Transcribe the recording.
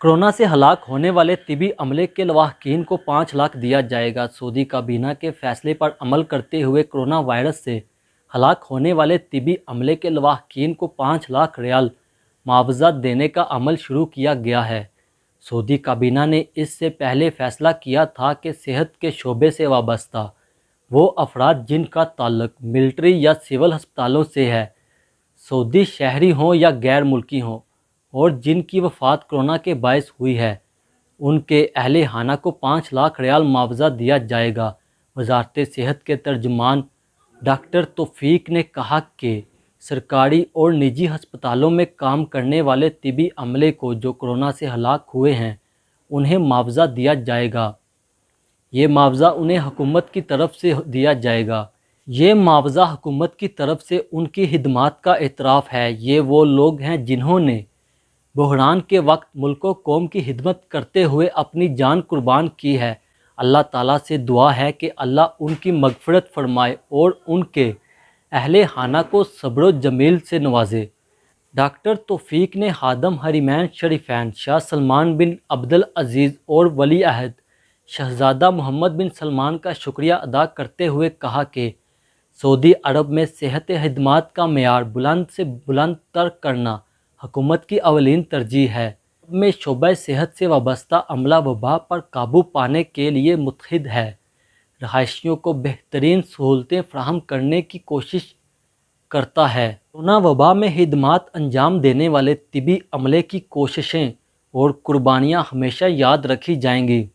Corona سے ہلاک ہونے والے طبی عملے کے لواحقین کو 5 لاکھ دیا جائے گا۔ سعودی کابینہ کے فیصلے پر عمل کرتے ہوئے کورونا وائرس سے ہلاک ہونے والے طبی عملے کے لواحقین کو 5 لاکھ ریال معاوضہ دینے کا عمل شروع کیا گیا ہے۔ سعودی کابینہ نے اس سے پہلے فیصلہ کیا تھا کہ صحت کے شعبے سے وابستہ وہ افراد جن کا تعلق ملٹری یا سول ہسپتالوں سے ہے، سعودی شہری ہوں یا غیر ملکی ہوں، اور جن کی وفات کورونا کے باعث ہوئی ہے، ان کے اہل خانہ کو 5 لاکھ ریال معاوضہ دیا جائے گا۔ وزارت صحت کے ترجمان ڈاکٹر توفیق نے کہا کہ سرکاری اور نجی ہسپتالوں میں کام کرنے والے طبی عملے کو جو کورونا سے ہلاک ہوئے ہیں انہیں معاوضہ دیا جائے گا۔ یہ معاوضہ انہیں حکومت کی طرف سے دیا جائے گا۔ یہ معاوضہ حکومت کی طرف سے ان کی خدمات کا اعتراف ہے۔ یہ وہ لوگ ہیں جنہوں نے بحران کے وقت ملک و قوم کی خدمت کرتے ہوئے اپنی جان قربان کی ہے۔ اللہ تعالیٰ سے دعا ہے کہ اللہ ان کی مغفرت فرمائے اور ان کے اہل خانہ کو صبر و جمیل سے نوازے۔ ڈاکٹر توفیق نے خادم حرمین شریفین شاہ سلمان بن عبدالعزیز اور ولی عہد شہزادہ محمد بن سلمان کا شکریہ ادا کرتے ہوئے کہا کہ سعودی عرب میں صحت خدمات کا معیار بلند سے بلند تر کرنا حکومت کی اولین ترجیح ہے۔ عرب میں شعبہ صحت سے وابستہ عملہ وبا پر قابو پانے کے لیے متحد ہے، رہائشیوں کو بہترین سہولتیں فراہم کرنے کی کوشش کرتا ہے۔ کورونا وبا میں خدمات انجام دینے والے طبی عملے کی کوششیں اور قربانیاں ہمیشہ یاد رکھی جائیں گی۔